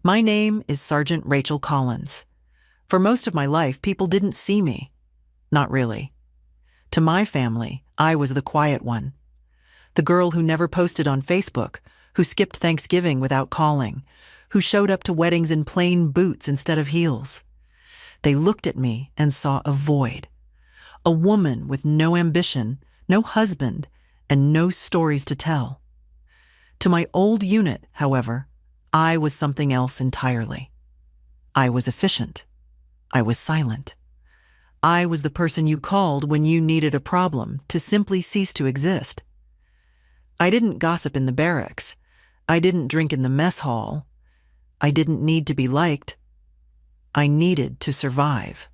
My name is Sergeant Rachel Collins. For most of my life, people didn't see me. Not really. To my family, I was the quiet one. The girl who never posted on Facebook, who skipped Thanksgiving without calling, who showed up to weddings in plain boots instead of heels. They looked at me and saw a void. A woman with no ambition, no husband, and no stories to tell. To my old unit, however, I was something else entirely. I was efficient. I was silent. I was the person you called when you needed a problem to simply cease to exist. I didn't gossip in the barracks. I didn't drink in the mess hall. I didn't need to be liked. I needed to survive.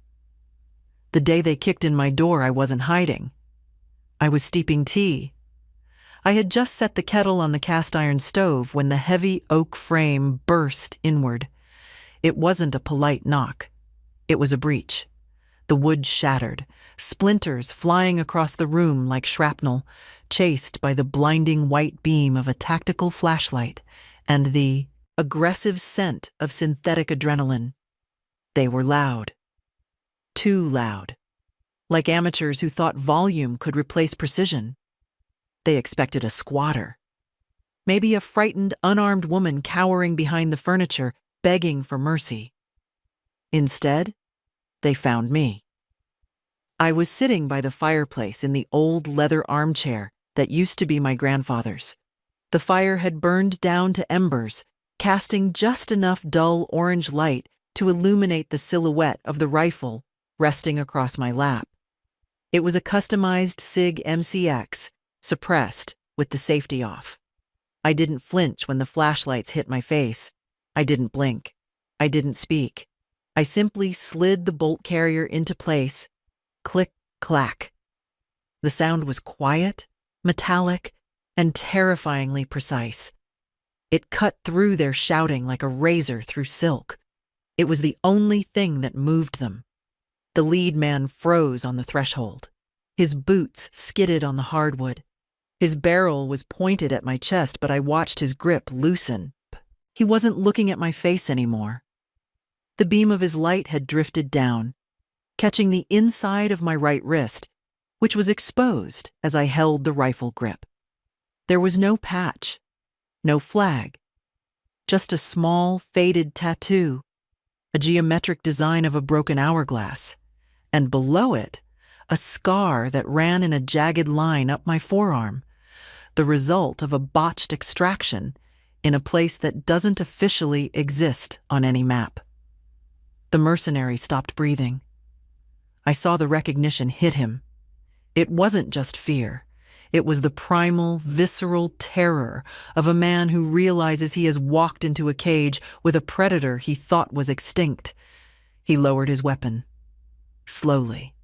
The day they kicked in my door, I wasn't hiding. I was steeping tea. I had just set the kettle on the cast iron stove when the heavy oak frame burst inward. It wasn't a polite knock. It was a breach. The wood shattered, splinters flying across the room like shrapnel, chased by the blinding white beam of a tactical flashlight and the aggressive scent of synthetic adrenaline. They were loud. Too loud. Like amateurs who thought volume could replace precision. They expected a squatter. Maybe a frightened, unarmed woman cowering behind the furniture, begging for mercy. Instead, they found me. I was sitting by the fireplace in the old leather armchair that used to be my grandfather's. The fire had burned down to embers, casting just enough dull orange light to illuminate the silhouette of the rifle resting across my lap. It was a customized SIG MCX, suppressed with the safety off. I didn't flinch when the flashlights hit my face. I didn't blink. I didn't speak. I simply slid the bolt carrier into place. Click, clack. The sound was quiet, metallic, and terrifyingly precise. It cut through their shouting like a razor through silk. It was the only thing that moved them. The lead man froze on the threshold. His boots skidded on the hardwood. His barrel was pointed at my chest, but I watched his grip loosen. He wasn't looking at my face anymore. The beam of his light had drifted down, catching the inside of my right wrist, which was exposed as I held the rifle grip. There was no patch, no flag, just a small, faded tattoo, a geometric design of a broken hourglass, and below it, a scar that ran in a jagged line up my forearm, the result of a botched extraction in a place that doesn't officially exist on any map. The mercenary stopped breathing. I saw the recognition hit him. It wasn't just fear. It was the primal, visceral terror of a man who realizes he has walked into a cage with a predator he thought was extinct. He lowered his weapon, slowly,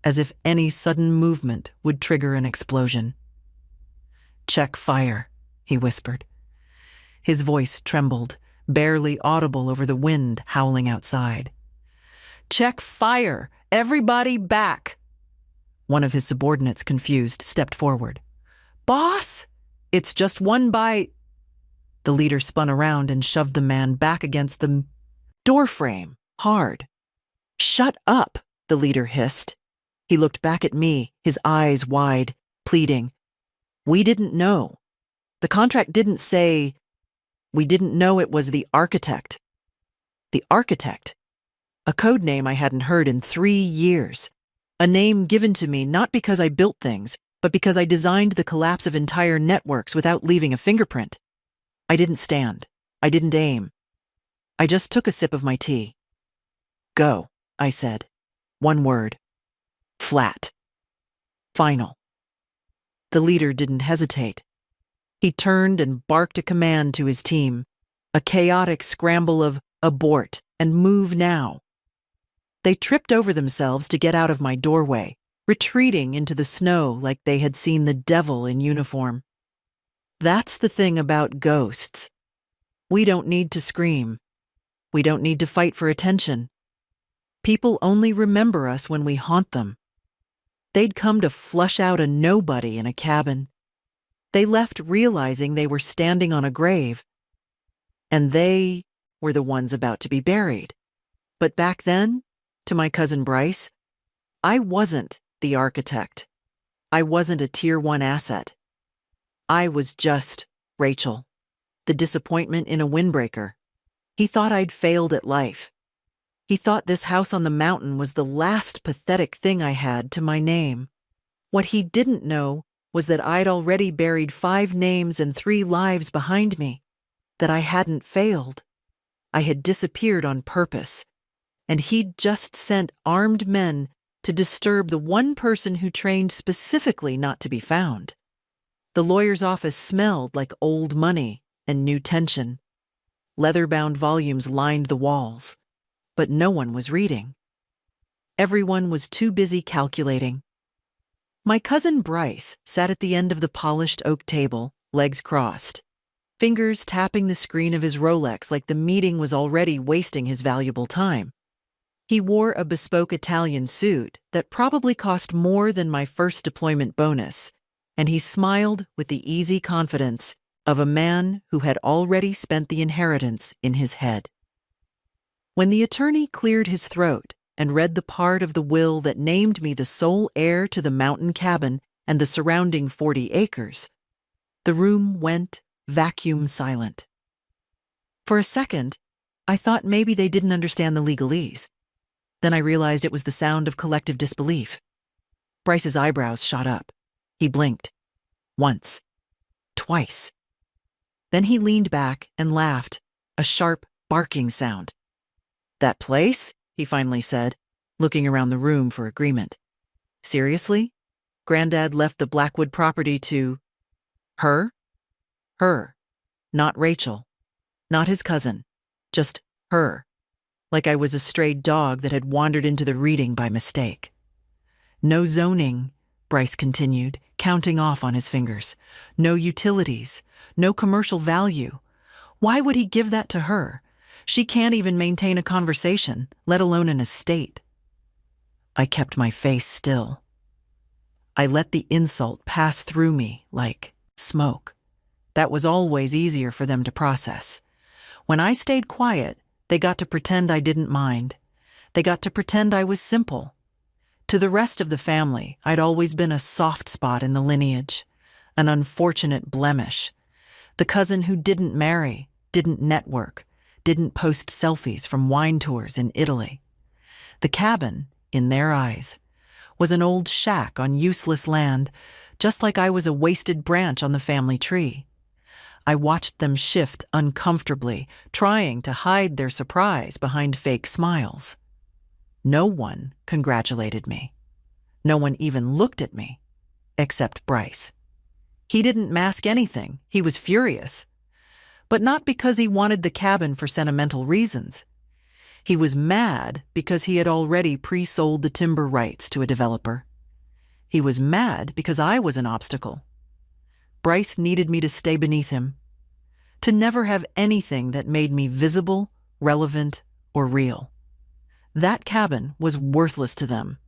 as if any sudden movement would trigger an explosion. "Check fire," he whispered. His voice trembled, barely audible over the wind howling outside. "Check fire! Everybody back!" One of his subordinates, confused, stepped forward. "Boss! It's just one by—" The leader spun around and shoved the man back against the doorframe, hard. "Shut up," the leader hissed. He looked back at me, his eyes wide, pleading. "We didn't know. The contract didn't say. We didn't know it was the architect." The architect? A code name I hadn't heard in 3 years. A name given to me not because I built things, but because I designed the collapse of entire networks without leaving a fingerprint. I didn't stand. I didn't aim. I just took a sip of my tea. "Go," I said. One word. Flat. Final. The leader didn't hesitate. He turned and barked a command to his team, a chaotic scramble of abort and move now. They tripped over themselves to get out of my doorway, retreating into the snow like they had seen the devil in uniform. That's the thing about ghosts. We don't need to scream. We don't need to fight for attention. People only remember us when we haunt them. They'd come to flush out a nobody in a cabin. They left realizing they were standing on a grave. And they were the ones about to be buried. But back then, to my cousin Bryce, I wasn't the architect. I wasn't a Tier 1 asset. I was just Rachel, the disappointment in a windbreaker. He thought I'd failed at life. He thought this house on the mountain was the last pathetic thing I had to my name. What he didn't know was that I'd already buried 5 names and 3 lives behind me, that I hadn't failed. I had disappeared on purpose, and he'd just sent armed men to disturb the one person who trained specifically not to be found. The lawyer's office smelled like old money and new tension. Leather-bound volumes lined the walls, but no one was reading. Everyone was too busy calculating. My cousin Bryce sat at the end of the polished oak table, legs crossed, fingers tapping the screen of his Rolex like the meeting was already wasting his valuable time. He wore a bespoke Italian suit that probably cost more than my first deployment bonus, and he smiled with the easy confidence of a man who had already spent the inheritance in his head. When the attorney cleared his throat and read the part of the will that named me the sole heir to the mountain cabin and the surrounding 40 acres, the room went vacuum silent. For a second, I thought maybe they didn't understand the legalese. Then I realized it was the sound of collective disbelief. Bryce's eyebrows shot up. He blinked. Once. Twice. Then he leaned back and laughed, a sharp, barking sound. "That place?" he finally said, looking around the room for agreement. "Seriously? Granddad left the Blackwood property to her? Her. Not Rachel. Not his cousin. Just her. Like I was a strayed dog that had wandered into the reading by mistake. No zoning," Bryce continued, counting off on his fingers. "No utilities. No commercial value. Why would he give that to her? She can't even maintain a conversation, let alone an estate." I kept my face still. I let the insult pass through me like smoke. That was always easier for them to process. When I stayed quiet, they got to pretend I didn't mind. They got to pretend I was simple. To the rest of the family, I'd always been a soft spot in the lineage, an unfortunate blemish. The cousin who didn't marry, didn't network, didn't post selfies from wine tours in Italy. The cabin, in their eyes, was an old shack on useless land, just like I was a wasted branch on the family tree. I watched them shift uncomfortably, trying to hide their surprise behind fake smiles. No one congratulated me. No one even looked at me, except Bryce. He didn't mask anything. He was furious. But not because he wanted the cabin for sentimental reasons. He was mad because he had already pre-sold the timber rights to a developer. He was mad because I was an obstacle. Bryce needed me to stay beneath him, to never have anything that made me visible, relevant, or real. That cabin was worthless to them.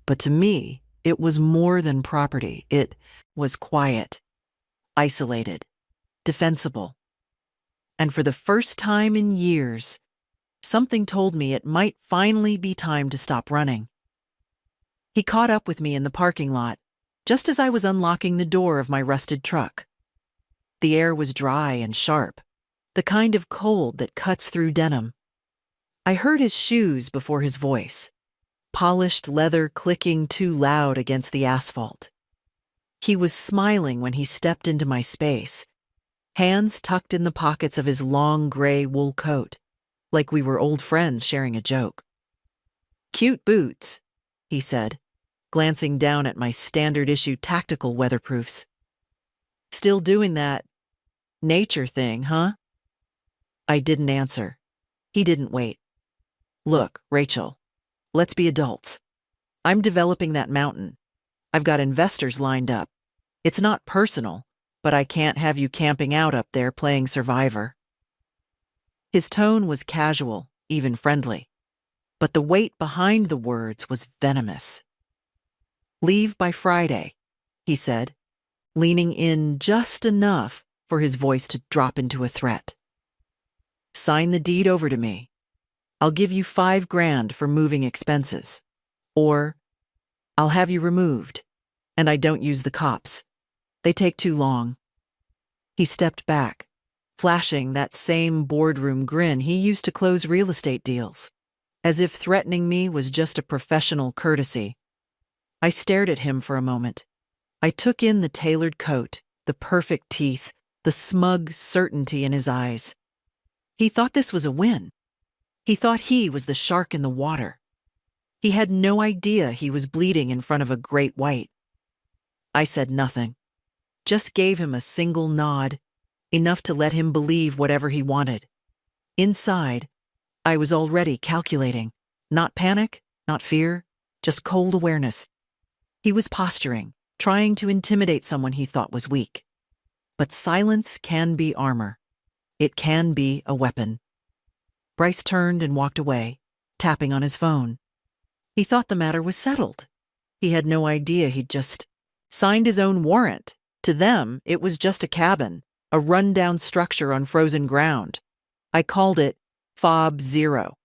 But to me, it was more than property. It was quiet, isolated, defensible. And for the first time in years, something told me it might finally be time to stop running. He caught up with me in the parking lot, just as I was unlocking the door of my rusted truck. The air was dry and sharp, the kind of cold that cuts through denim. I heard his shoes before his voice, polished leather clicking too loud against the asphalt. He was smiling when he stepped into my space, hands tucked in the pockets of his long gray wool coat, like we were old friends sharing a joke. "Cute boots," he said, glancing down at my standard-issue tactical weatherproofs. "Still doing that nature thing, huh?" I didn't answer. He didn't wait. "Look, Rachel, let's be adults. I'm developing that mountain. I've got investors lined up. It's not personal, but I can't have you camping out up there playing survivor." His tone was casual, even friendly, but the weight behind the words was venomous. "Leave by Friday," he said, leaning in just enough for his voice to drop into a threat. Sign the deed over to me. I'll give you 5 grand for moving expenses. Or, I'll have you removed, and I don't use the cops. They take too long." He stepped back, flashing that same boardroom grin he used to close real estate deals, as if threatening me was just a professional courtesy. I stared at him for a moment. I took in the tailored coat, the perfect teeth, the smug certainty in his eyes. He thought this was a win. He thought he was the shark in the water. He had no idea he was bleeding in front of a great white. I said nothing, just gave him a single nod, enough to let him believe whatever he wanted. Inside, I was already calculating. Not panic, not fear, just cold awareness. He was posturing, trying to intimidate someone he thought was weak. But silence can be armor. It can be a weapon. Bryce turned and walked away, tapping on his phone. He thought the matter was settled. He had no idea he'd just signed his own warrant. To them, it was just a cabin, a rundown structure on frozen ground. I called it Fob Zero.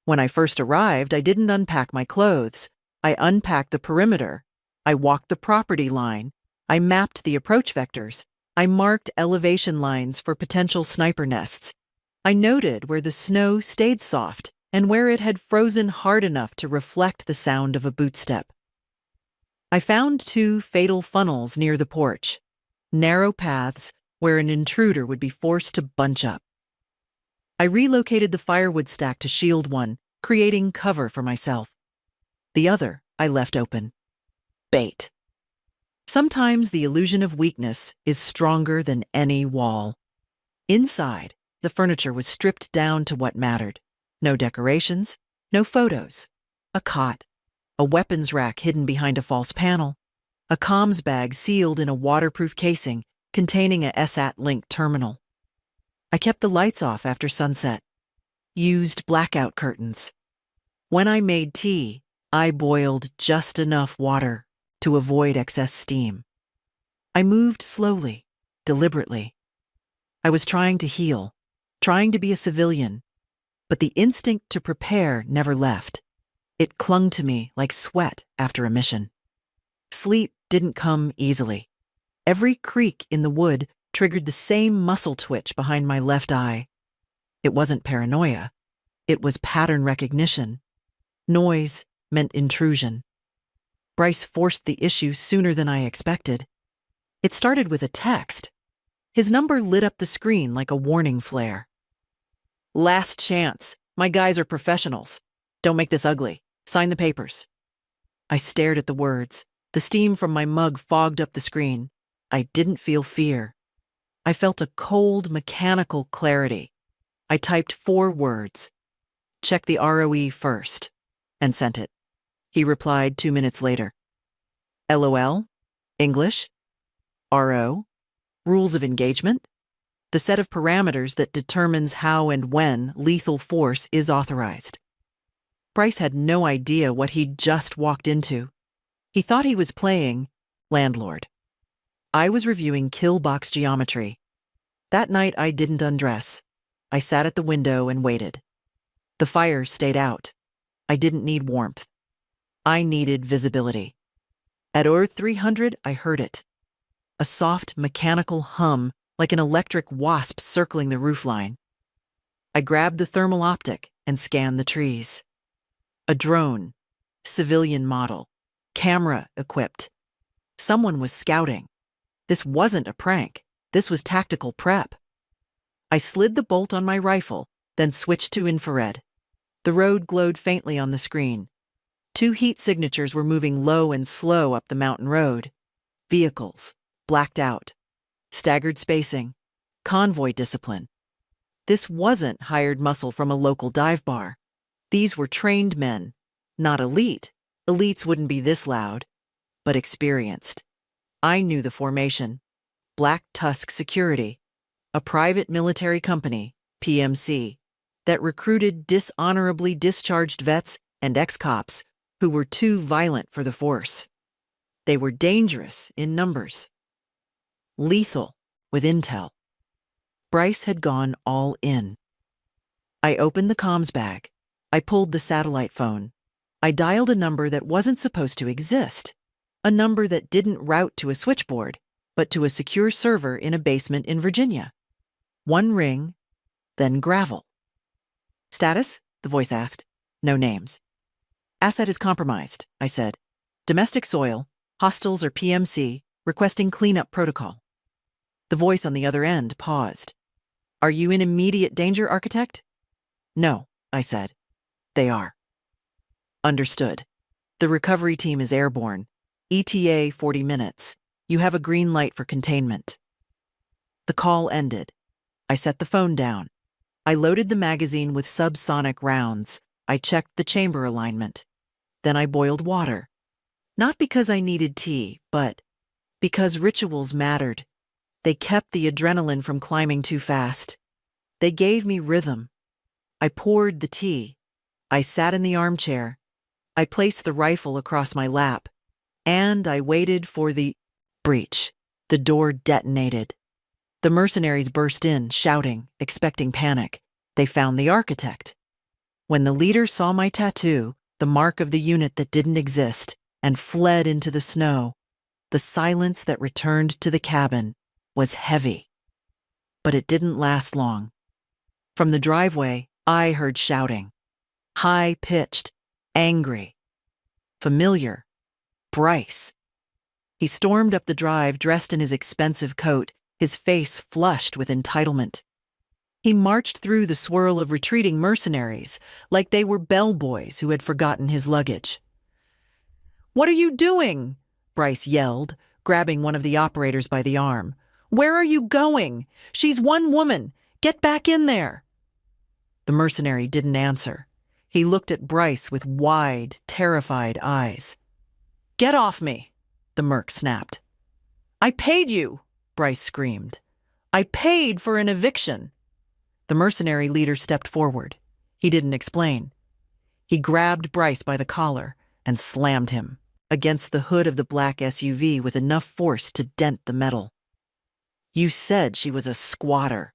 When I first arrived, I didn't unpack my clothes. I unpacked the perimeter. I walked the property line. I mapped the approach vectors. I marked elevation lines for potential sniper nests. I noted where the snow stayed soft and where it had frozen hard enough to reflect the sound of a bootstep. I found 2 fatal funnels near the porch, narrow paths where an intruder would be forced to bunch up. I relocated the firewood stack to shield one, creating cover for myself. The other I left open. Bait. Sometimes the illusion of weakness is stronger than any wall. Inside, the furniture was stripped down to what mattered. No decorations, no photos. A cot, a weapons rack hidden behind a false panel, a comms bag sealed in a waterproof casing containing a SAT-linked terminal. I kept the lights off after sunset, used blackout curtains. When I made tea, I boiled just enough water to avoid excess steam. I moved slowly, deliberately. I was trying to heal, trying to be a civilian, but the instinct to prepare never left. It clung to me like sweat after a mission. Sleep didn't come easily. Every creak in the wood triggered the same muscle twitch behind my left eye. It wasn't paranoia. It was pattern recognition. Noise meant intrusion. Bryce forced the issue sooner than I expected. It started with a text. His number lit up the screen like a warning flare. "Last chance. My guys are professionals. Don't make this ugly. Sign the papers." I stared at the words. The steam from my mug fogged up the screen. I didn't feel fear. I felt a cold, mechanical clarity. I typed 4 words. "Check the ROE first," and sent it. He replied 2 minutes later. LOL? English? RO? Rules of engagement? The set of parameters that determines how and when lethal force is authorized. Bryce had no idea what he'd just walked into. He thought he was playing landlord. I was reviewing kill box geometry. That night I didn't undress. I sat at the window and waited. The fire stayed out. I didn't need warmth. I needed visibility. At Earth 300, I heard it. A soft, mechanical hum like an electric wasp circling the roofline. I grabbed the thermal optic and scanned the trees. A drone, civilian model, camera equipped. Someone was scouting. This wasn't a prank. This was tactical prep. I slid the bolt on my rifle, then switched to infrared. The road glowed faintly on the screen. 2 heat signatures were moving low and slow up the mountain road. Vehicles, blacked out. Staggered spacing. Convoy discipline. This wasn't hired muscle from a local dive bar. These were trained men, not elite. Elites wouldn't be this loud, but experienced. I knew the formation. Black Tusk Security, a private military company, PMC, that recruited dishonorably discharged vets and ex-cops who were too violent for the force. They were dangerous in numbers. Lethal with intel. Bryce had gone all in. I opened the comms bag. I pulled the satellite phone. I dialed a number that wasn't supposed to exist, a number that didn't route to a switchboard, but to a secure server in a basement in Virginia. One ring, then gravel. Status? The voice asked. No names. Asset is compromised, I said. Domestic soil, hostiles or PMC, requesting cleanup protocol. The voice on the other end paused. Are you in immediate danger, Architect? No, I said. They are. Understood. The recovery team is airborne. ETA 40 minutes. You have a green light for containment. The call ended. I set the phone down. I loaded the magazine with subsonic rounds. I checked the chamber alignment. Then I boiled water. Not because I needed tea, but because rituals mattered. They kept the adrenaline from climbing too fast. They gave me rhythm. I poured the tea. I sat in the armchair. I placed the rifle across my lap. And I waited for the breach. The door detonated. The mercenaries burst in, shouting, expecting panic. They found the architect. When the leader saw my tattoo, the mark of the unit that didn't exist, and fled into the snow, the silence that returned to the cabin was heavy. But it didn't last long. From the driveway, I heard shouting. High-pitched, angry. Familiar. Bryce. He stormed up the drive dressed in his expensive coat, his face flushed with entitlement. He marched through the swirl of retreating mercenaries like they were bellboys who had forgotten his luggage. "What are you doing?" Bryce yelled, grabbing one of the operators by the arm. "Where are you going? She's one woman. Get back in there." The mercenary didn't answer. He looked at Bryce with wide, terrified eyes. "Get off me," the merc snapped. "I paid you," Bryce screamed. "I paid for an eviction." The mercenary leader stepped forward. He didn't explain. He grabbed Bryce by the collar and slammed him against the hood of the black SUV with enough force to dent the metal. "You said she was a squatter,"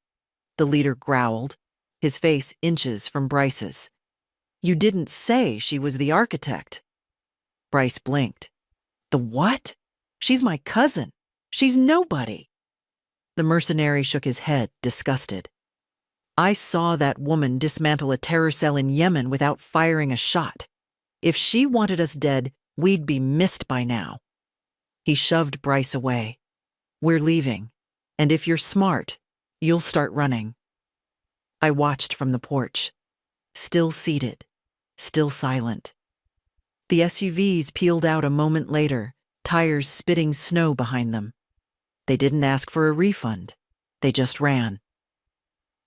the leader growled, his face inches from Bryce's. "You didn't say she was the architect." Bryce blinked. "The what? She's my cousin. She's nobody." The mercenary shook his head, disgusted. "I saw that woman dismantle a terror cell in Yemen without firing a shot. If she wanted us dead, we'd be missed by now." He shoved Bryce away. "We're leaving, and if you're smart, you'll start running." I watched from the porch. Still seated, still silent. The SUVs peeled out a moment later, tires spitting snow behind them. They didn't ask for a refund. They just ran.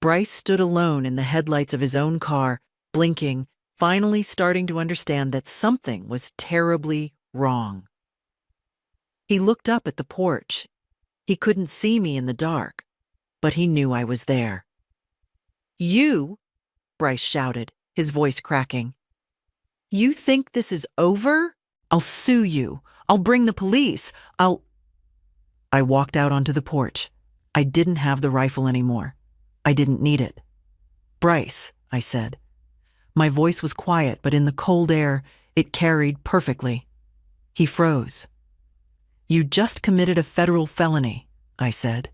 Bryce stood alone in the headlights of his own car, blinking, finally starting to understand that something was terribly wrong. He looked up at the porch. He couldn't see me in the dark, but he knew I was there. "You," Bryce shouted, his voice cracking. "You think this is over? I'll sue you. I'll bring the police. I walked out onto the porch. I didn't have the rifle anymore. I didn't need it. "Bryce," I said. My voice was quiet, but in the cold air, it carried perfectly. He froze. "You just committed a federal felony," I said.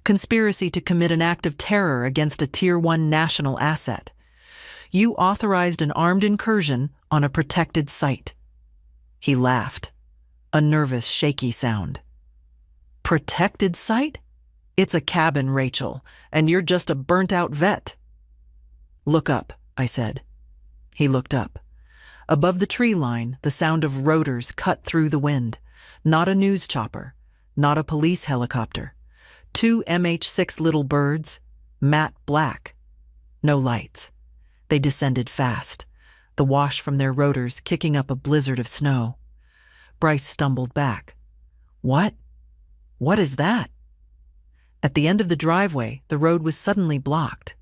"Conspiracy to commit an act of terror against a Tier 1 national asset. You authorized an armed incursion on a protected site." He laughed, a nervous, shaky sound. "Protected site? It's a cabin, Rachel, and you're just a burnt-out vet." "Look up," I said. He looked up. Above the tree line, the sound of rotors cut through the wind. Not a news chopper, not a police helicopter. 2 MH6 little birds, matte black. No lights. They descended fast, the wash from their rotors kicking up a blizzard of snow. Bryce stumbled back. "What? What is that?" At the end of the driveway, the road was suddenly blocked.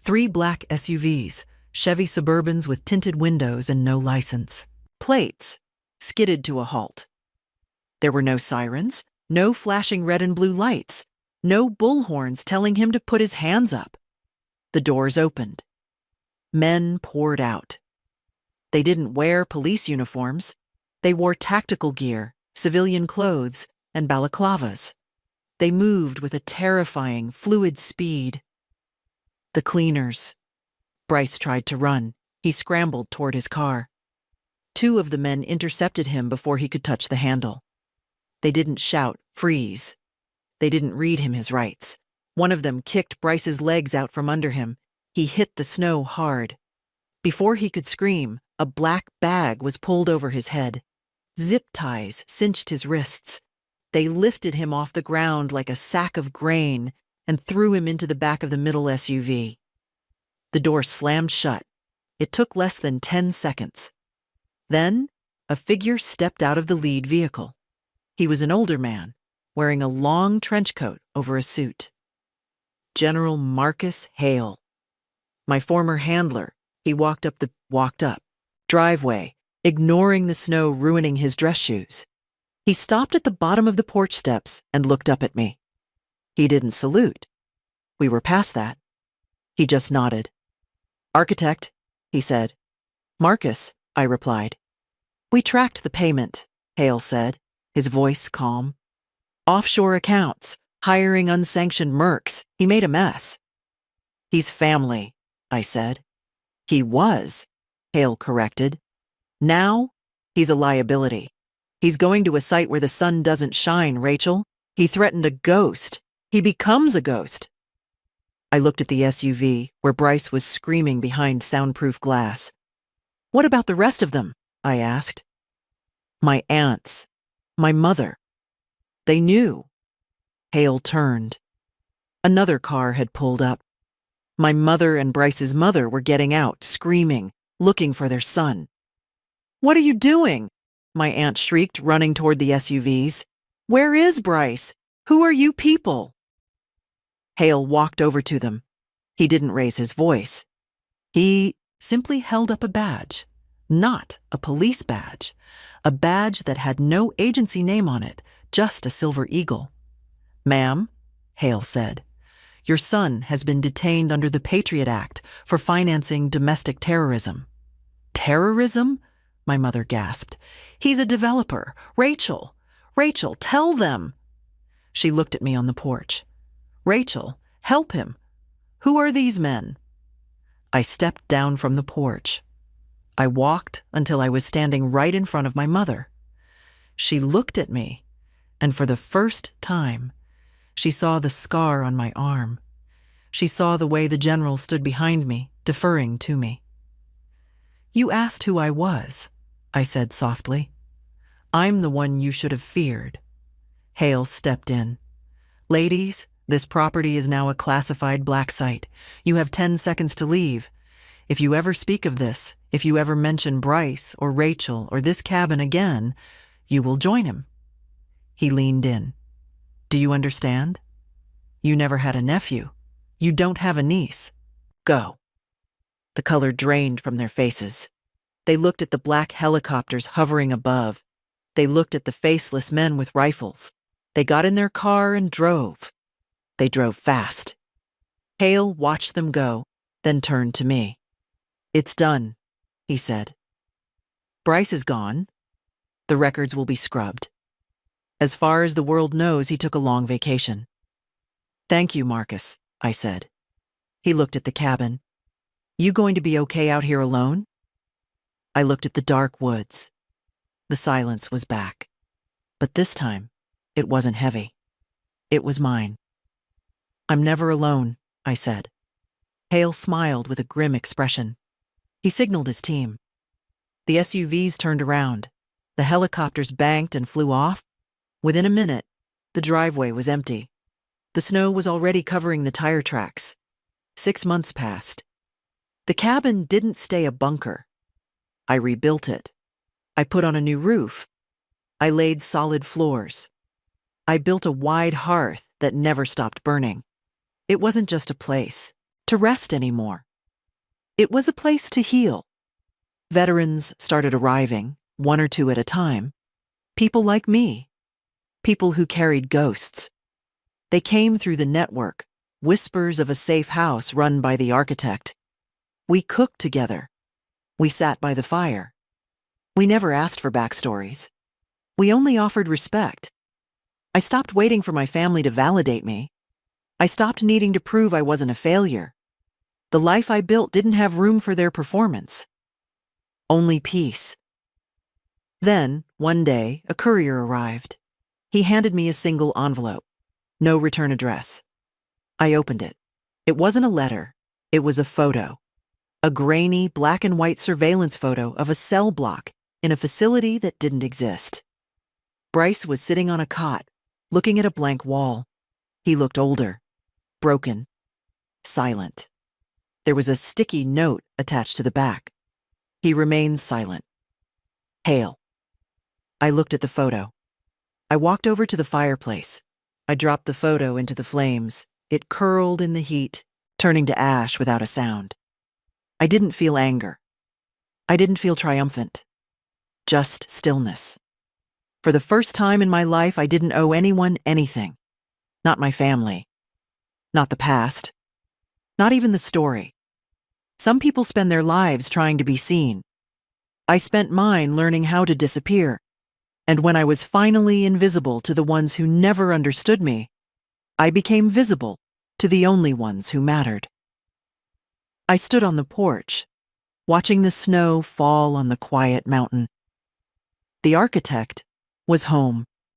3 black SUVs, Chevy Suburbans with tinted windows and no license. Plates skidded to a halt. There were no sirens, no flashing red and blue lights, no bullhorns telling him to put his hands up. The doors opened. Men poured out. They didn't wear police uniforms. They wore tactical gear, civilian clothes, and balaclavas. They moved with a terrifying, fluid speed. The cleaners. Bryce tried to run. He scrambled toward his car. Two of the men intercepted him before he could touch the handle. They didn't shout, "Freeze." They didn't read him his rights. One of them kicked Bryce's legs out from under him. He hit the snow hard. Before he could scream, a black bag was pulled over his head. Zip ties cinched his wrists. They lifted him off the ground like a sack of grain and threw him into the back of the middle SUV. The door slammed shut. It took less than 10 seconds. Then, a figure stepped out of the lead vehicle. He was an older man, wearing a long trench coat over a suit. General Marcus Hale. My former handler. He walked up driveway, ignoring the snow ruining his dress shoes. He stopped at the bottom of the porch steps and looked up at me. He didn't salute. We were past that. He just nodded. "Architect," he said. "Marcus," I replied. "We tracked the payment," Hale said, his voice calm. "Offshore accounts, hiring unsanctioned mercs. He made a mess." "He's family," I said. "He was," Hale corrected. "Now, he's a liability. He's going to a site where the sun doesn't shine, Rachel. He threatened a ghost. He becomes a ghost." I looked at the SUV, where Bryce was screaming behind soundproof glass. "What about the rest of them?" I asked. "My aunts. My mother. They knew." Hale turned. Another car had pulled up. My mother and Bryce's mother were getting out, screaming, looking for their son. "What are you doing?" my aunt shrieked, running toward the SUVs. "Where is Bryce? Who are you people?" Hale walked over to them. He didn't raise his voice. He simply held up a badge. Not a police badge. A badge that had no agency name on it, just a silver eagle. "Ma'am," Hale said, "your son has been detained under the Patriot Act for financing domestic terrorism." "Terrorism?" my mother gasped. "He's a developer. Rachel, tell them." She looked at me on the porch. "Rachel, help him. Who are these men?" I stepped down from the porch. I walked until I was standing right in front of my mother. She looked at me, and for the first time, she saw the scar on my arm. She saw the way the general stood behind me, deferring to me. "You asked who I was," I said softly. "I'm the one you should have feared." Hale stepped in. "Ladies, this property is now a classified black site. You have 10 seconds to leave. If you ever speak of this, if you ever mention Bryce or Rachel or this cabin again, you will join him." He leaned in. "Do you understand? You never had a nephew. You don't have a niece. Go." The color drained from their faces. They looked at the black helicopters hovering above. They looked at the faceless men with rifles. They got in their car and drove. They drove fast. Hale watched them go, then turned to me. "It's done," he said. "Bryce is gone. The records will be scrubbed. As far as the world knows, he took a long vacation." "Thank you, Marcus," I said. He looked at the cabin. "You going to be okay out here alone?" I looked at the dark woods. The silence was back. But this time, it wasn't heavy. It was mine. "I'm never alone," I said. Hale smiled with a grim expression. He signaled his team. The SUVs turned around. The helicopters banked and flew off. Within a minute, the driveway was empty. The snow was already covering the tire tracks. 6 months passed. The cabin didn't stay a bunker. I rebuilt it. I put on a new roof. I laid solid floors. I built a wide hearth that never stopped burning. It wasn't just a place to rest anymore. It was a place to heal. Veterans started arriving, 1 or 2 at a time. People like me. People who carried ghosts. They came through the network, whispers of a safe house run by the architect. We cooked together. We sat by the fire. We never asked for backstories. We only offered respect. I stopped waiting for my family to validate me. I stopped needing to prove I wasn't a failure. The life I built didn't have room for their performance. Only peace. Then, one day, a courier arrived. He handed me a single envelope. No return address. I opened it. It wasn't a letter. It was a photo. A grainy, black and white surveillance photo of a cell block in a facility that didn't exist. Bryce was sitting on a cot, looking at a blank wall. He looked older, broken, silent. There was a sticky note attached to the back. He remains silent. Hail. I looked at the photo. I walked over to the fireplace. I dropped the photo into the flames. It curled in the heat, turning to ash without a sound. I didn't feel anger. I didn't feel triumphant. Just stillness. For the first time in my life, I didn't owe anyone anything. Not my family. Not the past. Not even the story. Some people spend their lives trying to be seen. I spent mine learning how to disappear. And when I was finally invisible to the ones who never understood me, I became visible to the only ones who mattered. I stood on the porch, watching the snow fall on the quiet mountain. The architect was home.